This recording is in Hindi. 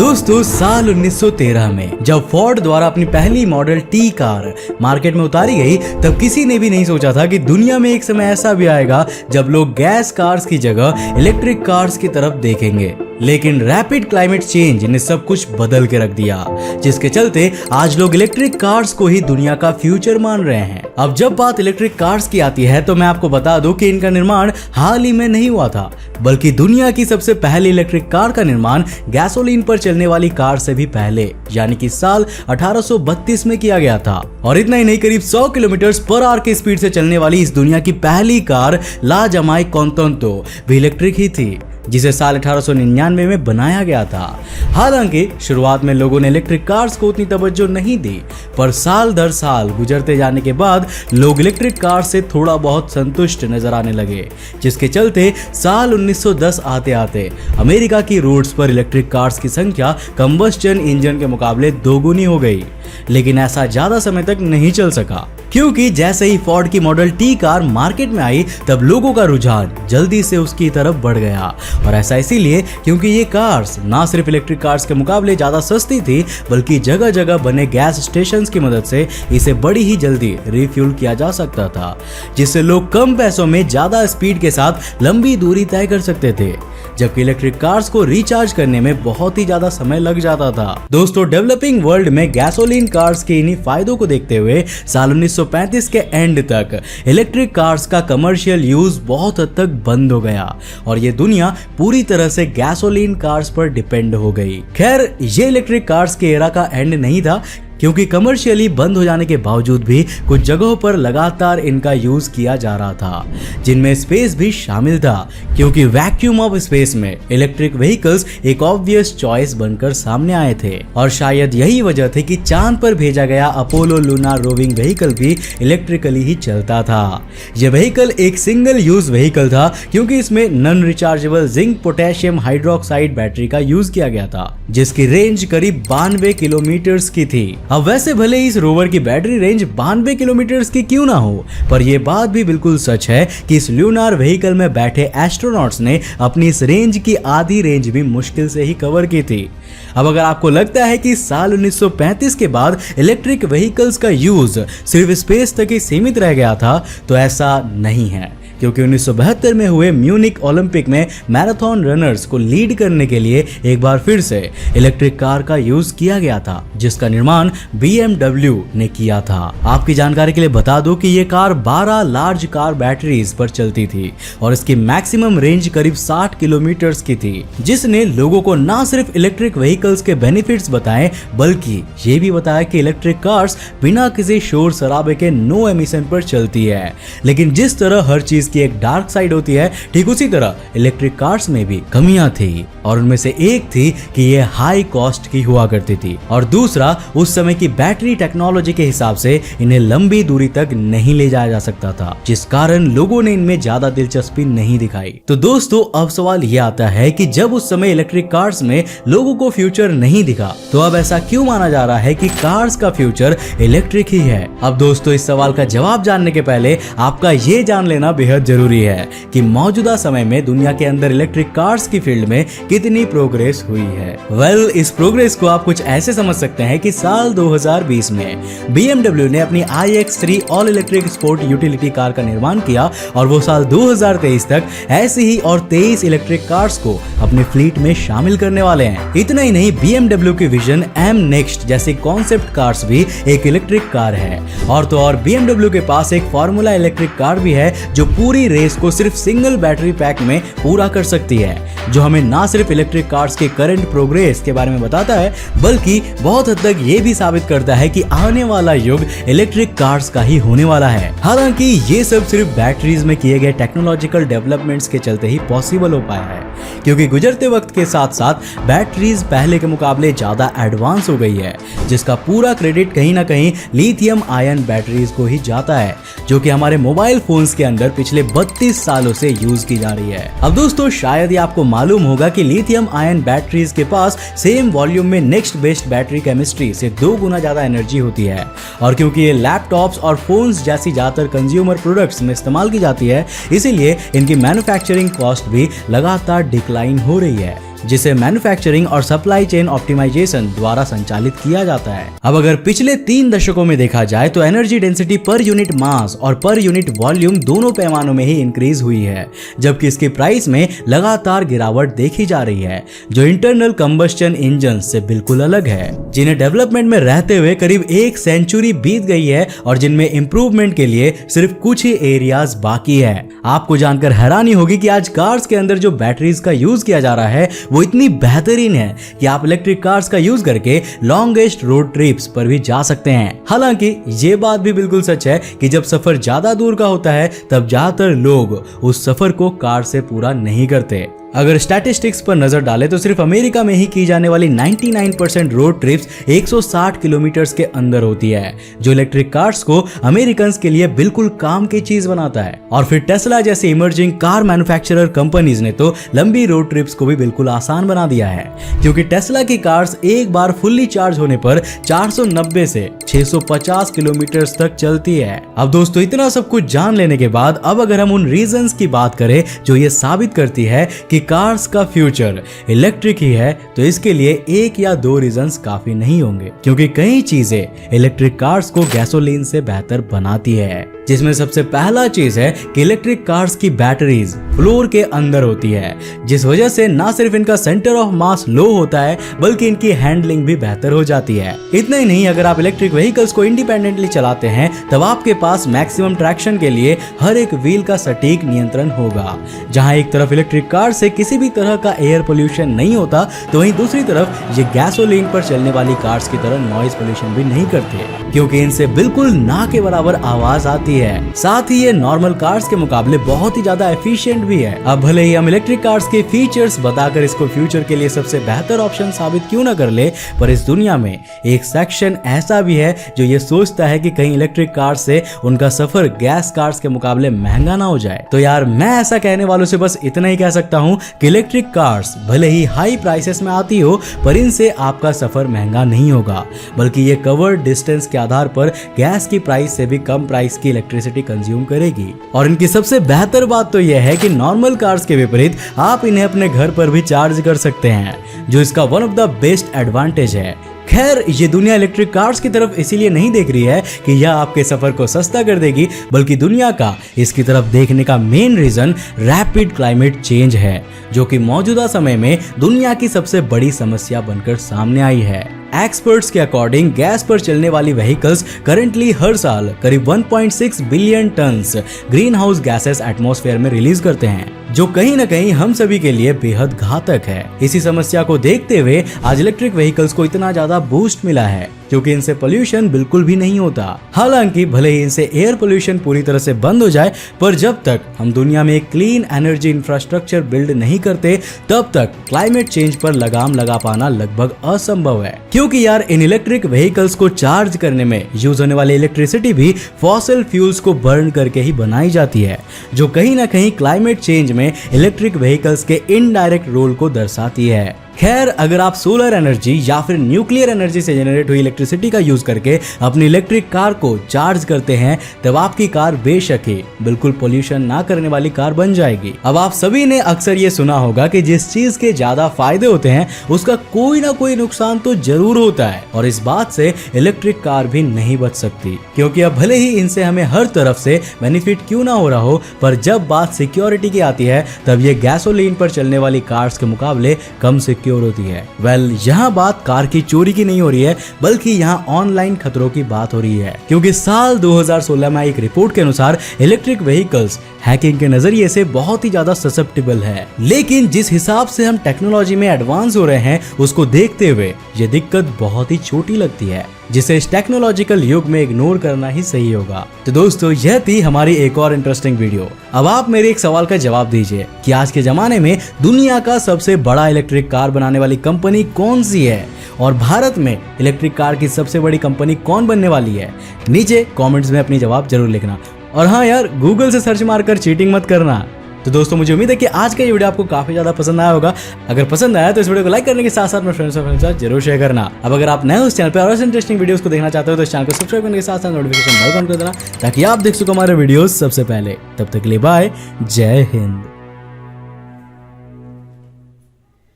दोस्तों साल 1913 में जब फोर्ड द्वारा अपनी पहली मॉडल टी कार मार्केट में उतारी गई, तब किसी ने भी नहीं सोचा था कि दुनिया में एक समय ऐसा भी आएगा जब लोग गैस कार्स की जगह इलेक्ट्रिक कार्स की तरफ देखेंगे। लेकिन रैपिड क्लाइमेट चेंज ने सब कुछ बदल के रख दिया, जिसके चलते आज लोग इलेक्ट्रिक कार्स को ही दुनिया का फ्यूचर मान रहे हैं। अब जब बात इलेक्ट्रिक कार्स की आती है तो मैं आपको बता दूं कि इनका निर्माण हाल ही में नहीं हुआ था, बल्कि दुनिया की सबसे पहली इलेक्ट्रिक कार का निर्माण गैसोलीन पर चलने वाली कार से भी पहले यानी कि साल 1832 में किया गया था। और इतना ही नहीं, करीब 100 किलोमीटर पर आवर की स्पीड से चलने वाली इस दुनिया की पहली कार ला जमाई कॉन्टोंटो भी इलेक्ट्रिक ही थी, जिसे साल 1899 में बनाया गया था। हालांकि शुरुआत में लोगों ने इलेक्ट्रिक कार्स को उतनी तवज्जो नहीं दी, पर साल दर साल गुजरते जाने के बाद लोग इलेक्ट्रिक कार से थोड़ा बहुत संतुष्ट नजर आने लगे, जिसके चलते साल 1910 आते आते अमेरिका की रोड्स पर इलेक्ट्रिक कार्स की संख्या कंबस्चन इंजन के मुकाबले दोगुनी हो गई। लेकिन ऐसा ज्यादा समय तक नहीं चल सका, क्योंकि जैसे ही फोर्ड की मॉडल टी कार मार्केट में आई, तब लोगों का रुझान जल्दी से उसकी तरफ बढ़ गया। और ऐसा इसीलिए क्योंकि ये कार्स ना सिर्फ इलेक्ट्रिक कार्स के मुकाबले ज्यादा सस्ती थी, बल्कि जगह जगह बने गैस स्टेशंस की मदद से इसे बड़ी ही जल्दी रिफ्यूल किया जा सकता था, जिससे लोग कम पैसों में ज्यादा स्पीड के साथ लंबी दूरी तय कर सकते थे, जबकि इलेक्ट्रिक कार्स को रिचार्ज करने में बहुत ही ज्यादा समय लग जाता था। दोस्तों, डेवलपिंग वर्ल्ड में गैसोलीन कार्स के इन्हीं फायदों को देखते हुए साल 1935 के एंड तक इलेक्ट्रिक कार्स का कमर्शियल यूज बहुत हद तक बंद हो गया और ये दुनिया पूरी तरह से गैसोलीन कार्स पर डिपेंड हो गई। खैर, ये इलेक्ट्रिक कार्स के एरा का एंड नहीं था, क्योंकि कमर्शियली बंद हो जाने के बावजूद भी कुछ जगहों पर लगातार इनका यूज किया जा रहा था, जिनमें स्पेस भी शामिल था, क्योंकि वैक्यूम ऑफ स्पेस में इलेक्ट्रिक व्हीकल्स एक ऑब्वियस चॉइस बनकर सामने आए थे। और शायद यही वजह थी कि चांद पर भेजा गया अपोलो लूनार रोविंग व्हीकल भी इलेक्ट्रिकली ही चलता था। यह व्हीकल एक सिंगल यूज व्हीकल था, क्योंकि इसमें non rechargeable zinc potassium hydroxide battery का यूज किया गया था, जिसकी रेंज करीब 92 किलोमीटर की थी। अब वैसे भले इस रोवर की बैटरी रेंज 92 किलोमीटर की क्यों ना हो, पर यह बात भी बिल्कुल सच है कि इस ल्यूनार व्हीकल में बैठे एस्ट्रोनॉट्स ने अपनी इस रेंज की आधी रेंज भी मुश्किल से ही कवर की थी। अब अगर आपको लगता है कि साल 1935 के बाद इलेक्ट्रिक व्हीकल्स का यूज सिर्फ स्पेस तक ही सीमित रह गया था, तो ऐसा नहीं है, क्योंकि 1972 में हुए म्यूनिक ओलंपिक में मैराथन रनर्स को लीड करने के लिए एक बार फिर से इलेक्ट्रिक कार का यूज किया गया था, जिसका निर्माण BMW ने किया था। आपकी जानकारी के लिए बता दूं कि ये कार 12 लार्ज कार बैटरीज पर चलती थी और इसकी मैक्सिमम रेंज करीब 60 किलोमीटर की थी, जिसने लोगों को ना सिर्फ इलेक्ट्रिक व्हीकल्स के बेनिफिट्स बताए, बल्कि ये भी बताया कि इलेक्ट्रिक कार्स बिना किसी शोर शराबे के नो एमिशन पर चलती है। लेकिन जिस तरह हर चीज की एक डार्क साइड होती है, ठीक उसी तरह इलेक्ट्रिक कार्स में भी कमियां थी, और उनमें से एक थी कि ये हाई कॉस्ट की हुआ करती थी, और दूसरा उस समय की बैटरी टेक्नोलॉजी के हिसाब से इन्हें लंबी दूरी तक नहीं ले जाया जा सकता था, जिस कारण लोगों ने इनमें ज्यादा दिलचस्पी नहीं दिखाई। तो दोस्तों, अब सवाल ये आता है कि जब उस समय इलेक्ट्रिक कार्स में लोगों को फ्यूचर नहीं दिखा, तो अब ऐसा क्यों माना जा रहा है कि कार्स का फ्यूचर इलेक्ट्रिक ही है? अब दोस्तों, इस सवाल का जवाब जानने के पहले आपका ये जान लेना बेहद जरूरी है कि मौजूदा समय में दुनिया के अंदर इलेक्ट्रिक कार्स की फील्ड में कितनी प्रोग्रेस हुई है। इस प्रोग्रेस को आप कुछ ऐसे समझ सकते हैं कि साल 2020 में BMW ने अपनी iX3 all electric sport utility car का निर्माण किया, और वो साल 2023 तक ऐसी ही और 23 इलेक्ट्रिक कार्स को अपने फ्लीट में शामिल करने वाले हैं। इतना ही नहीं, BMW की विजन M नेक्स्ट जैसी कॉन्सेप्ट कार्स भी एक इलेक्ट्रिक कार है, और तो और BMW के पास एक फॉर्मूला इलेक्ट्रिक कार भी है जो पूरी रेस को सिर्फ सिंगल बैटरी पैक में पूरा कर सकती है, जो हमें ना सिर्फ इलेक्ट्रिक कार्स के करंट प्रोग्रेस के बारे में बताता है, बल्कि बहुत हद तक ये भी साबित करता है कि आने वाला युग इलेक्ट्रिक कार्स का ही होने वाला है। हालांकि ये सब सिर्फ बैटरीज में किए गए टेक्नोलॉजिकल डेवलपमेंट्स के चलते ही पॉसिबल हो पाया है, क्योंकि गुजरते वक्त के साथ साथ बैटरीज पहले के मुकाबले ज्यादा एडवांस हो गई है, जिसका पूरा क्रेडिट कहीं ना कहीं लिथियम आयन बैटरीज को ही जाता है, जो कि हमारे मोबाइल फोन्स के अंदर पिछले 32 सालों से यूज की जा रही है। अब दोस्तों, शायद ही आपको मालूम होगा कि लिथियम आयन बैटरीज के पास सेम वॉल्यूम में नेक्स्ट बेस्ट बैटरी केमिस्ट्री से 2 गुना ज्यादा एनर्जी होती है, और क्योंकि ये लैपटॉप्स और फोन्स जैसी ज्यादातर कंज्यूमर प्रोडक्ट्स में इस्तेमाल की जाती है, इसीलिए इनकी मैन्युफैक्चरिंग कॉस्ट भी लगातार डिक्लाइन हो रही है। जिसे मैन्युफैक्चरिंग और सप्लाई चेन ऑप्टिमाइजेशन द्वारा संचालित किया जाता है। अब अगर पिछले 3 दशकों में देखा जाए तो energy density per unit mass और पर यूनिट वॉल्यूम दोनों पैमानों में ही इंक्रीज हुई है, जबकि इसके प्राइस में लगातार गिरावट देखी जा रही है, जो इंटरनल कंबस्शन इंजन से बिल्कुल अलग है, जिन्हें डेवलपमेंट में रहते हुए करीब 1 सेंचुरी बीत गई है और जिनमें इंप्रूवमेंट के लिए सिर्फ कुछ ही एरियाज बाकी है। आपको जानकर हैरानी होगी कि आज कार्स के अंदर जो बैटरीज का यूज किया जा रहा है वो इतनी बेहतरीन है कि आप इलेक्ट्रिक कार्स का यूज करके लॉन्गेस्ट रोड ट्रिप्स पर भी जा सकते हैं। हालांकि ये बात भी बिल्कुल सच है कि जब सफर ज्यादा दूर का होता है तब ज्यादातर लोग उस सफर को कार से पूरा नहीं करते। अगर स्टैटिस्टिक्स पर नजर डालें तो सिर्फ अमेरिका में ही की जाने वाली 99% रोड ट्रिप्स 160 किलोमीटर्स के अंदर होती है, जो इलेक्ट्रिक कार्स को अमेरिकन्स के लिए बिल्कुल काम की चीज बनाता है। और फिर टेस्ला जैसे इमर्जिंग कार मैन्युफैक्चरर कंपनीज ने तो लंबी रोड ट्रिप्स को भी बिल्कुल आसान बना दिया है, क्योंकि टेस्ला की कार्स एक बार फुल्ली चार्ज होने पर 490 से 650 किलोमीटर तक चलती है। अब दोस्तों इतना सब कुछ जान लेने के बाद अब अगर हम उन रीजंस की बात करें जो ये साबित करती है कि कार्स का फ्यूचर इलेक्ट्रिक ही है, तो इसके लिए 1 या 2 रीजंस काफी नहीं होंगे, क्योंकि कई चीजें इलेक्ट्रिक कार्स को गैसोलीन से बेहतर बनाती है। जिसमें सबसे पहला चीज है कि इलेक्ट्रिक कार्स की बैटरीज फ्लोर के अंदर होती है, जिस वजह से ना सिर्फ इनका सेंटर ऑफ मास लो होता है बल्कि इनकी हैंडलिंग भी बेहतर हो जाती है। इतना ही नहीं, अगर आप इलेक्ट्रिक व्हीकल्स को इंडिपेंडेंटली चलाते हैं तब आपके पास मैक्सिमम ट्रैक्शन के लिए हर एक व्हील का सटीक नियंत्रण होगा। जहां एक तरफ इलेक्ट्रिक कार से किसी भी तरह का एयर पोल्यूशन नहीं होता, तो वहीं दूसरी तरफ ये गैसोलीन पर चलने वाली कार्स की तरह नॉइज पोल्यूशन भी नहीं करते, क्योंकि इनसे बिल्कुल ना के बराबर आवाज आती है। साथ ही ये नॉर्मल कार्स के मुकाबले बहुत ही ज्यादा एफिशिएंट भी है। अब भले ही हम इलेक्ट्रिक कार्स के फीचर्स बताकर इसको फ्यूचर के लिए सबसे बेहतर ऑप्शन साबित क्यों ना कर ले, पर इस दुनिया में एक सेक्शन ऐसा भी है जो ये सोचता है कि कहीं इलेक्ट्रिक कार से उनका सफर गैस कार्स के मुकाबले महंगा ना हो जाए। तो यार मैं ऐसा कहने वालों से बस इतना ही कह सकता हूँ कि इलेक्ट्रिक कार्स भले ही हाई प्राइसेस में आती हो, पर इनसे आपका सफर महंगा नहीं होगा, बल्कि ये कवर्ड डिस्टेंस के आधार पर गैस की प्राइस से भी कम प्राइस की इलेक्ट्रिसिटी कंज्यूम करेगी। और इनकी सबसे बेहतर बात तो यह है कि नॉर्मल कार्स के विपरीत आप इन्हें अपने घर पर भी चार्ज कर सकते हैं, जो इसका one of the best advantage है। खैर, ये दुनिया इलेक्ट्रिक कार्स की तरफ इसीलिए नहीं देख रही है कि यह आपके सफर को सस्ता कर देगी, बल्कि दुनिया का इसकी तरफ देखने का main reason rapid climate change है, जो कि मौजूदा समय में दुनिया की सबसे बड़ी समस्या बनकर सामने आई है। एक्सपर्ट्स के अकॉर्डिंग गैस पर चलने वाली व्हीकल्स करंटली हर साल करीब 1.6 billion turns green house gases atmosphere में रिलीज करते हैं, जो कहीं ना कहीं हम सभी के लिए बेहद घातक है। इसी समस्या को देखते हुए आज इलेक्ट्रिक व्हीकल्स को इतना ज्यादा बूस्ट मिला है, क्योंकि इनसे पोल्यूशन बिल्कुल भी नहीं होता। हालांकि भले ही इनसे एयर पोल्यूशन पूरी तरह से बंद हो जाए, पर जब तक हम दुनिया में एक क्लीन एनर्जी इंफ्रास्ट्रक्चर बिल्ड नहीं करते, तब तक क्लाइमेट चेंज पर लगाम लगा पाना लगभग असंभव है। क्योंकि यार इन इलेक्ट्रिक व्हीकल्स को चार्ज करने में यूज होने वाली इलेक्ट्रिसिटी भी फॉसिल फ्यूल्स को बर्न करके ही बनाई जाती है, जो कहीं ना कहीं क्लाइमेट चेंज में इलेक्ट्रिक व्हीकल्स के इनडायरेक्ट रोल को दर्शाती है। खैर, अगर आप सोलर एनर्जी या फिर न्यूक्लियर एनर्जी से जनरेट हुई इलेक्ट्रिसिटी का यूज करके अपनी इलेक्ट्रिक कार को चार्ज करते हैं, तब आपकी कार बेशक ही बिल्कुल पोल्यूशन ना करने वाली कार बन जाएगी। अब आप सभी ने अक्सर ये सुना होगा कि जिस चीज के ज्यादा फायदे होते हैं उसका कोई ना कोई नुकसान तो जरूर होता है, और इस बात से इलेक्ट्रिक कार भी नहीं बच सकती, क्योंकि अब भले ही इनसे हमें हर तरफ से बेनिफिट क्यों ना हो रहा हो, पर जब बात सिक्योरिटी की आती है तब ये गैसोलीन पर चलने वाली कार्स के मुकाबले कम सिक्योर होती है। यहाँ बात कार की चोरी की नहीं हो रही है, बल्कि यहाँ ऑनलाइन खतरों की बात हो रही है, क्योंकि साल 2016 में एक रिपोर्ट के अनुसार इलेक्ट्रिक व्हीकल्स हैकिंग के नजरिए से बहुत ही ज्यादा ससेप्टेबल है। लेकिन जिस हिसाब से हम टेक्नोलॉजी में एडवांस हो रहे हैं, उसको देखते हुए ये दिक्कत बहुत ही छोटी लगती है, जिसे इस टेक्नोलॉजिकल युग में इग्नोर करना ही सही होगा। तो दोस्तों, यह थी हमारी एक और इंटरेस्टिंग वीडियो। अब आप मेरे एक सवाल का जवाब दीजिए कि आज के जमाने में दुनिया का सबसे बड़ा इलेक्ट्रिक कार बनाने वाली कंपनी कौन सी है, और भारत में इलेक्ट्रिक कार की सबसे बड़ी कंपनी कौन बनने वाली है? नीचे कमेंट्स में अपनी जवाब जरूर लिखना। और हाँ यार, गूगल से सर्च मारकर चीटिंग मत करना। तो दोस्तों, मुझे उम्मीद है कि आज का ये वीडियो आपको काफी ज्यादा पसंद आया होगा। अगर पसंद आया तो इस वीडियो को लाइक करने के साथ साथ अपने फ्रेंड्स और फ्रेंड्स के साथ जरूर शेयर करना। अब अगर आप नए उस चैनल पर और इंटरेस्टिंग वीडियोस को देखना चाहते हो तो इस चैनल को सब्सक्राइब करने के साथ साथ नोटिफिकेशन बेल ऑन कर देना, ताकि आप देख सको हमारे वीडियोस सबसे पहले। तब तक के लिए बाय, जय हिंद।